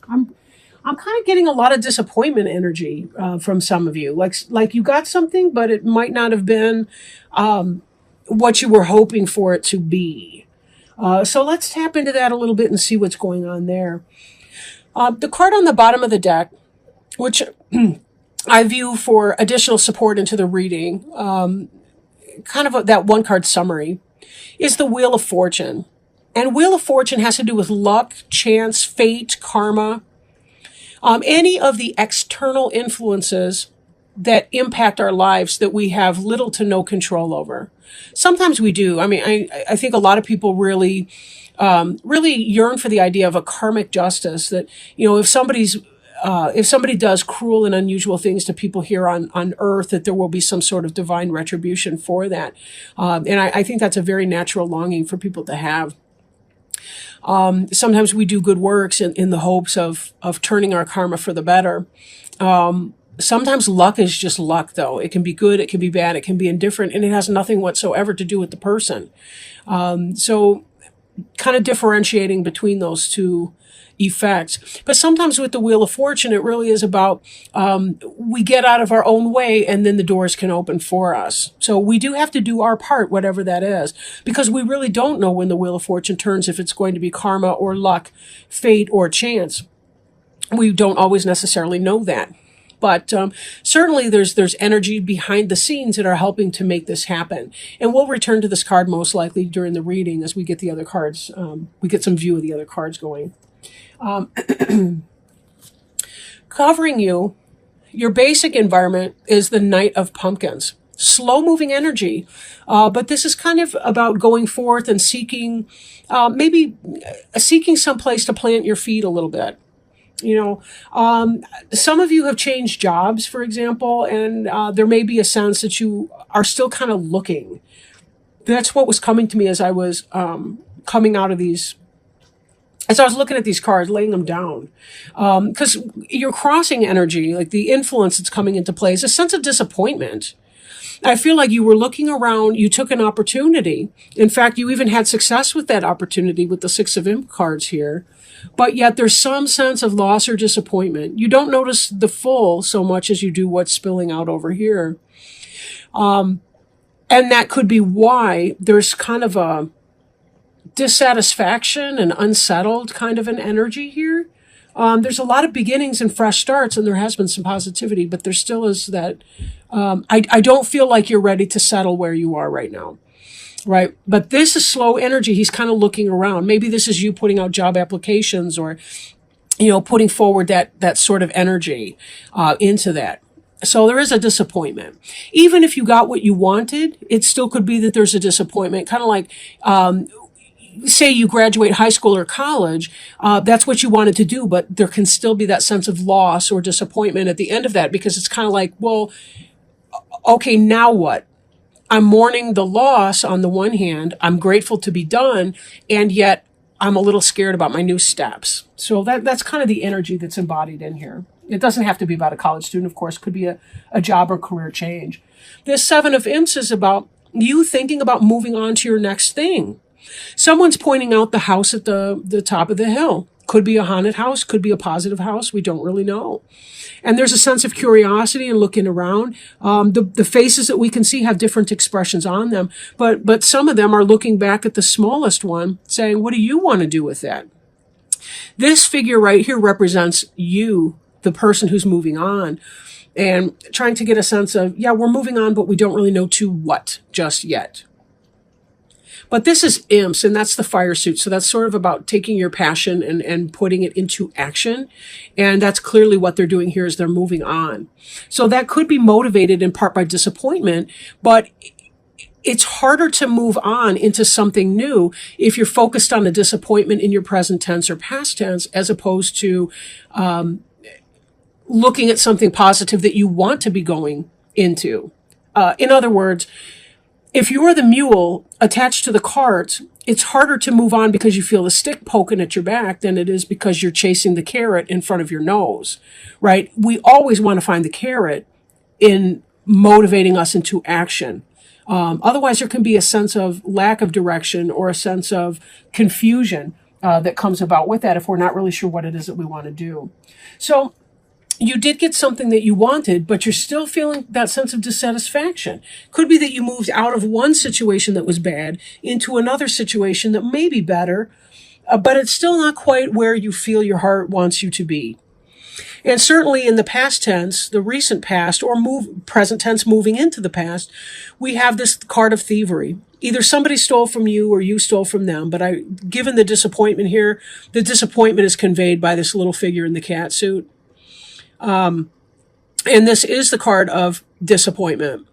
I'm kind of getting a lot of disappointment energy from some of you. Like you got something, but it might not have been what you were hoping for it to be. So let's tap into that a little bit and see what's going on there. The card on the bottom of the deck, which I view for additional support into the reading, that one card summary, is the Wheel of Fortune. And Wheel of Fortune has to do with luck, chance, fate, karma, any of the external influences that impact our lives that we have little to no control over. Sometimes we do. I mean, I think a lot of people really yearn for the idea of a karmic justice that, if somebody does cruel and unusual things to people here on earth, that there will be some sort of divine retribution for that. And I think that's a very natural longing for people to have. Sometimes we do good works in the hopes of turning our karma for the better. Sometimes luck is just luck, though. It can be good, it can be bad, it can be indifferent, and it has nothing whatsoever to do with the person. So kind of differentiating between those two effects. But sometimes with the Wheel of Fortune, it really is about we get out of our own way and then the doors can open for us. So we do have to do our part, whatever that is, because we really don't know when the Wheel of Fortune turns, if it's going to be karma or luck, fate or chance. We don't always necessarily know that. But certainly there's energy behind the scenes that are helping to make this happen. And we'll return to this card most likely during the reading as we get the other cards. We get some view of the other cards going. Covering you, your basic environment is the Knight of Pumpkins. Slow-moving energy. But this is kind of about going forth and seeking, maybe seeking some place to plant your feet a little bit. Some of you have changed jobs, for example, and there may be a sense that you are still kind of looking. That's what was coming to me as I was coming out of these, as I was looking at these cards, laying them down. Because your crossing energy, like the influence that's coming into play, is a sense of disappointment. I feel like you were looking around, you took an opportunity. In fact, you even had success with that opportunity with the Six of Imp cards here. But yet there's some sense of loss or disappointment. You don't notice the full so much as you do what's spilling out over here. And that could be why there's kind of a dissatisfaction and unsettled kind of an energy here. There's a lot of beginnings and fresh starts, and there has been some positivity, but there still is that, I don't feel like you're ready to settle where you are right now. Right. But this is slow energy. He's kind of looking around. Maybe this is you putting out job applications or, putting forward that sort of energy, into that. So there is a disappointment. Even if you got what you wanted, it still could be that there's a disappointment. Kind of like, say you graduate high school or college, that's what you wanted to do, but there can still be that sense of loss or disappointment at the end of that, because it's kind of like, well, okay, now what? I'm mourning the loss on the one hand. I'm grateful to be done, and yet I'm a little scared about my new steps. So that's kind of the energy that's embodied in here. It doesn't have to be about a college student, of course. It could be a job or career change. This Seven of Imps is about you thinking about moving on to your next thing. Someone's pointing out the house at the top of the hill. Could be a haunted house, could be a positive house. We don't really know. And there's a sense of curiosity and looking around. The faces that we can see have different expressions on them, but some of them are looking back at the smallest one, saying, what do you want to do with that? This figure right here represents you, the person who's moving on, and trying to get a sense of, yeah, we're moving on, but we don't really know to what just yet. But this is imps, and that's the fire suit. So that's sort of about taking your passion and putting it into action. And that's clearly what they're doing here, is they're moving on. So that could be motivated in part by disappointment, but it's harder to move on into something new if you're focused on the disappointment in your present tense or past tense, as opposed to looking at something positive that you want to be going into. In other words, if you're the mule attached to the cart, it's harder to move on because you feel the stick poking at your back than it is because you're chasing the carrot in front of your nose, right? We always want to find the carrot in motivating us into action. Otherwise, there can be a sense of lack of direction or a sense of confusion. that comes about with that if we're not really sure what it is that we want to do. So you did get something that you wanted, but you're still feeling that sense of dissatisfaction. Could be that you moved out of one situation that was bad into another situation that may be better, but it's still not quite where you feel your heart wants you to be. And certainly in the past tense, the recent past, or present tense moving into the past, we have this card of thievery. Either somebody stole from you or you stole from them. But given the disappointment here, the disappointment is conveyed by this little figure in the cat suit. And this is the card of disappointment,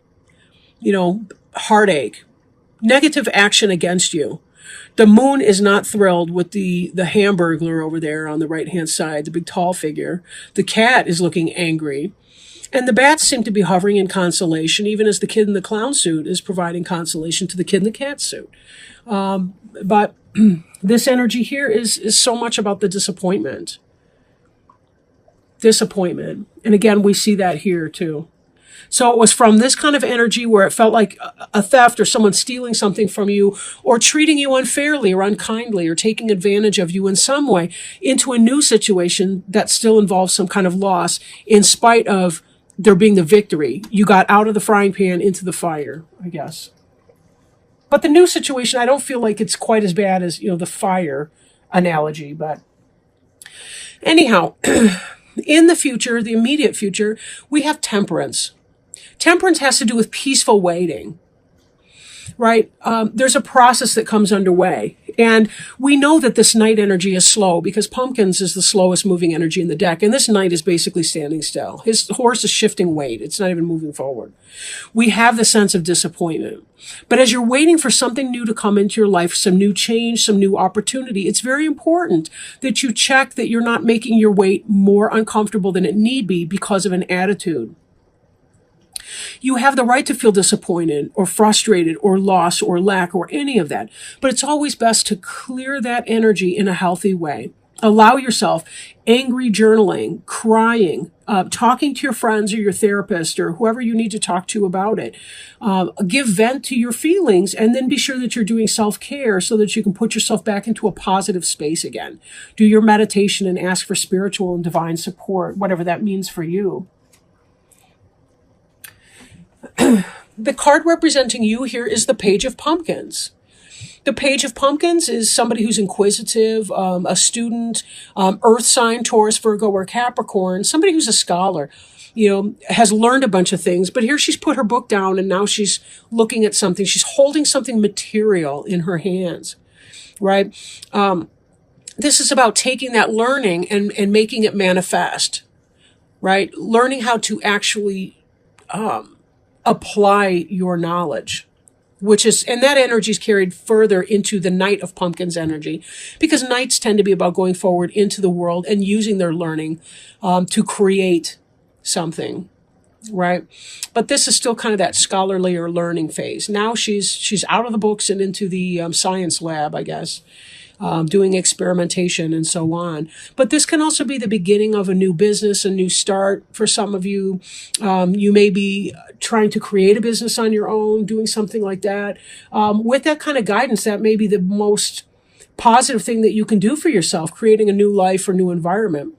heartache, negative action against you. The moon is not thrilled with the hamburglar over there on the right-hand side, the big tall figure. The cat is looking angry. And the bats seem to be hovering in consolation, even as the kid in the clown suit is providing consolation to the kid in the cat suit. But this energy here is so much about the disappointment. Disappointment. And again, we see that here too. So it was from this kind of energy where it felt like a theft or someone stealing something from you or treating you unfairly or unkindly or taking advantage of you in some way into a new situation that still involves some kind of loss in spite of there being the victory. You got out of the frying pan into the fire, I guess. But the new situation, I don't feel like it's quite as bad as, the fire analogy. But anyhow, in the future, the immediate future, we have temperance. Temperance has to do with peaceful waiting, right? There's a process that comes underway. And we know that this night energy is slow because pumpkins is the slowest moving energy in the deck. And this knight is basically standing still. His horse is shifting weight. It's not even moving forward. We have the sense of disappointment. But as you're waiting for something new to come into your life, some new change, some new opportunity, it's very important that you check that you're not making your wait more uncomfortable than it need be because of an attitude. You have the right to feel disappointed or frustrated or lost or lack or any of that. But it's always best to clear that energy in a healthy way. Allow yourself angry journaling, crying, talking to your friends or your therapist or whoever you need to talk to about it. Give vent to your feelings and then be sure that you're doing self-care so that you can put yourself back into a positive space again. Do your meditation and ask for spiritual and divine support, whatever that means for you. The card representing you here is the Page of Pumpkins. The Page of Pumpkins is somebody who's inquisitive, a student, earth sign, Taurus, Virgo, or Capricorn, somebody who's a scholar, has learned a bunch of things. But here she's put her book down and now she's looking at something. She's holding something material in her hands, right? This is about taking that learning and making it manifest, right? Learning how to actually apply your knowledge, and that energy is carried further into the Knight of Pumpkins energy, because knights tend to be about going forward into the world and using their learning to create something, right? But this is still kind of that scholarly or learning phase. Now she's out of the books and into the science lab, I guess. Doing experimentation and so on. But this can also be the beginning of a new business, a new start for some of you. You may be trying to create a business on your own, doing something like that. With that kind of guidance, that may be the most positive thing that you can do for yourself, creating a new life or new environment.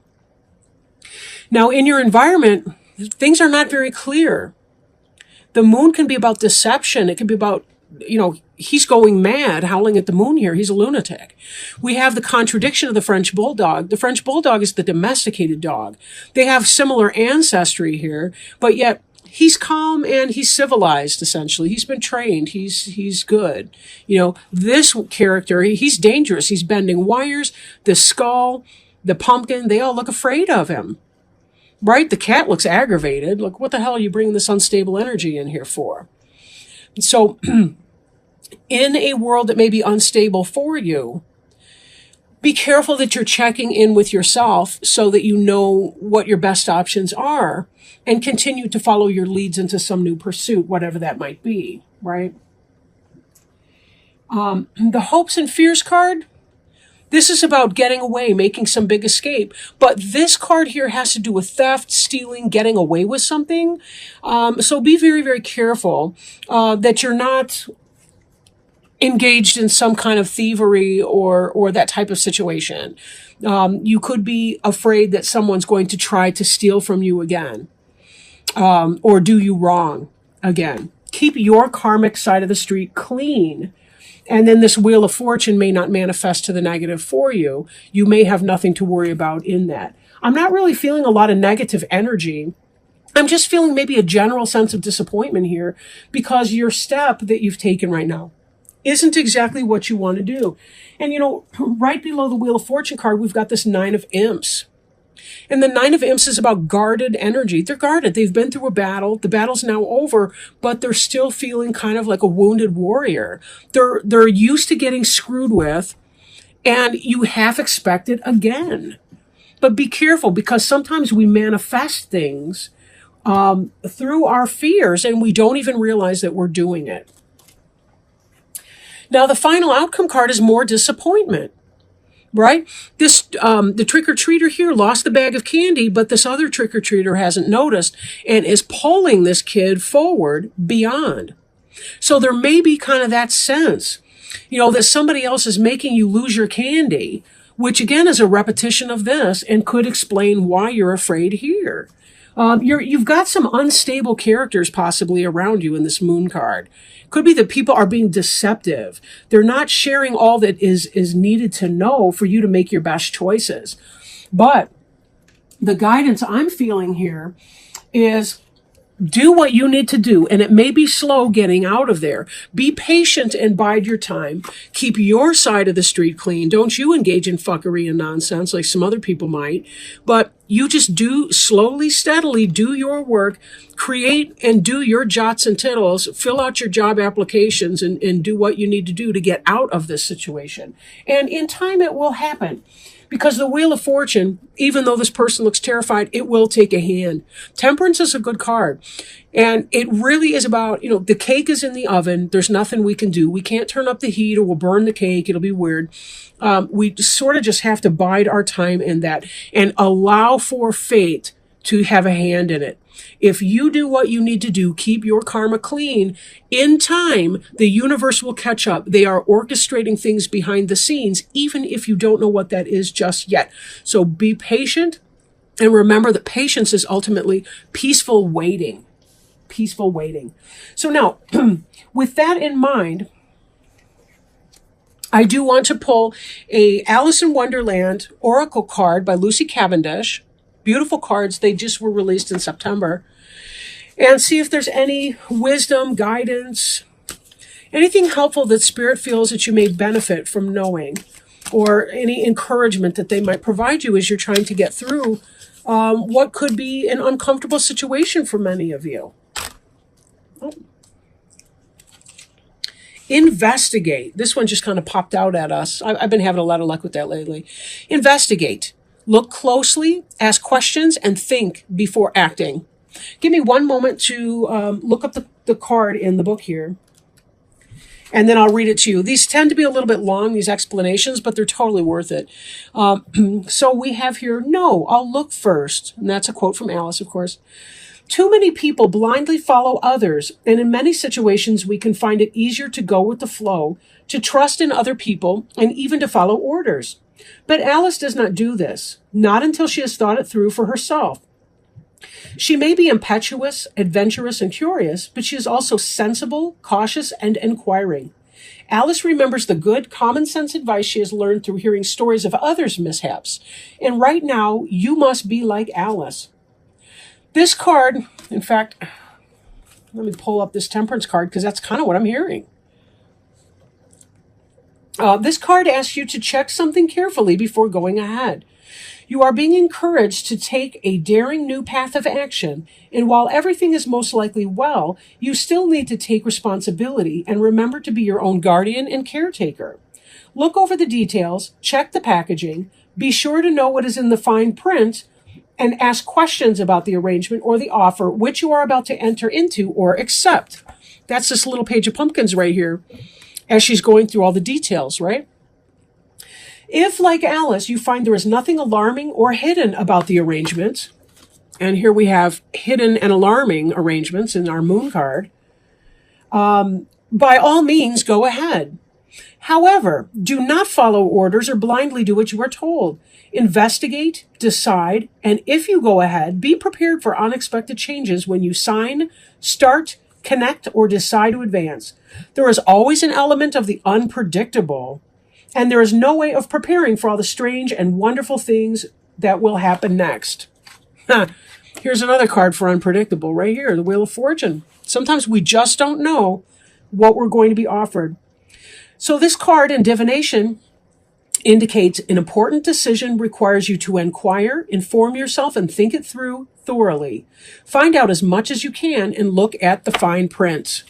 Now, in your environment, things are not very clear. The moon can be about deception. It can be about he's going mad, howling at the moon here. He's a lunatic. We have the contradiction of the French bulldog. The French bulldog is the domesticated dog. They have similar ancestry here, but yet he's calm and he's civilized, essentially. He's been trained. He's good. This character, he's dangerous. He's bending wires. The skull, the pumpkin, they all look afraid of him. Right? The cat looks aggravated. Look, what the hell are you bringing this unstable energy in here for? So in a world that may be unstable for you, be careful that you're checking in with yourself so that you know what your best options are and continue to follow your leads into some new pursuit, whatever that might be, right? The hopes and fears card, this is about getting away, making some big escape. But this card here has to do with theft, stealing, getting away with something. So be very, very careful that you're not engaged in some kind of thievery or that type of situation. You could be afraid that someone's going to try to steal from you again, or do you wrong again. Keep your karmic side of the street clean. And then this Wheel of Fortune may not manifest to the negative for you. You may have nothing to worry about in that. I'm not really feeling a lot of negative energy. I'm just feeling maybe a general sense of disappointment here because your step that you've taken right now isn't exactly what you want to do. And, right below the Wheel of Fortune card, we've got this Nine of Imps. And the Nine of Imps is about guarded energy. They're guarded. They've been through a battle. The battle's now over, but they're still feeling kind of like a wounded warrior. They're used to getting screwed with, and you half expect it again. But be careful, because sometimes we manifest things through our fears, and we don't even realize that we're doing it. Now, the final outcome card is more disappointment, right? The trick-or-treater here lost the bag of candy, but this other trick-or-treater hasn't noticed and is pulling this kid forward beyond. So there may be kind of that sense, that somebody else is making you lose your candy, which again is a repetition of this and could explain why you're afraid here. You've got some unstable characters possibly around you in this Moon card. Could be that people are being deceptive. They're not sharing all that is needed to know for you to make your best choices. But the guidance I'm feeling here is do what you need to do, and it may be slow getting out of there. Be patient and bide your time. Keep your side of the street clean. Don't you engage in fuckery and nonsense like some other people might, but you just do slowly, steadily, do your work, create and do your jots and tittles, fill out your job applications and do what you need to do to get out of this situation. And in time, it will happen. Because the Wheel of Fortune, even though this person looks terrified, it will take a hand. Temperance is a good card. And it really is about, the cake is in the oven. There's nothing we can do. We can't turn up the heat or we'll burn the cake. It'll be weird. We sort of just have to bide our time in that and allow for fate to have a hand in it. If you do what you need to do, keep your karma clean, in time, the universe will catch up. They are orchestrating things behind the scenes, even if you don't know what that is just yet. So be patient, and remember that patience is ultimately peaceful waiting. Peaceful waiting. So now, with that in mind, I do want to pull a Alice in Wonderland Oracle card by Lucy Cavendish. Beautiful cards. They just were released in September. And see if there's any wisdom, guidance, anything helpful that Spirit feels that you may benefit from knowing, or any encouragement that they might provide you as you're trying to get through what could be an uncomfortable situation for many of you. Oh. Investigate. This one just kind of popped out at us. I've been having a lot of luck with that lately. Investigate. Look closely, ask questions, and think before acting. Give me one moment to look up the card in the book here, and then I'll read it to you. These tend to be a little bit long, these explanations, but they're totally worth it. So we have here, no, I'll look first. And that's a quote from Alice, of course. Too many people blindly follow others, and in many situations we can find it easier to go with the flow, to trust in other people, and even to follow orders. But Alice does not do this, not until she has thought it through for herself. She may be impetuous, adventurous, and curious, but she is also sensible, cautious, and inquiring. Alice remembers the good, common sense advice she has learned through hearing stories of others' mishaps. And right now, you must be like Alice. This card, in fact, let me pull up this Temperance card because that's kind of what I'm hearing. This card asks you to check something carefully before going ahead. You are being encouraged to take a daring new path of action, and while everything is most likely well, you still need to take responsibility and remember to be your own guardian and caretaker. Look over the details, check the packaging, be sure to know what is in the fine print, and ask questions about the arrangement or the offer which you are about to enter into or accept. That's this little page of pumpkins right here, as she's going through all the details, right? If, like Alice, you find there is nothing alarming or hidden about the arrangement, and here we have hidden and alarming arrangements in our Moon card, by all means, go ahead. However, do not follow orders or blindly do what you are told. Investigate, decide, and if you go ahead, be prepared for unexpected changes when you sign, start, connect, or decide to advance. There is always an element of the unpredictable, and there is no way of preparing for all the strange and wonderful things that will happen next. Here's another card for unpredictable right here, the Wheel of Fortune. Sometimes we just don't know what we're going to be offered. So this card in divination indicates an important decision requires you to inquire, inform yourself, and think it through thoroughly. Find out as much as you can and look at the fine print.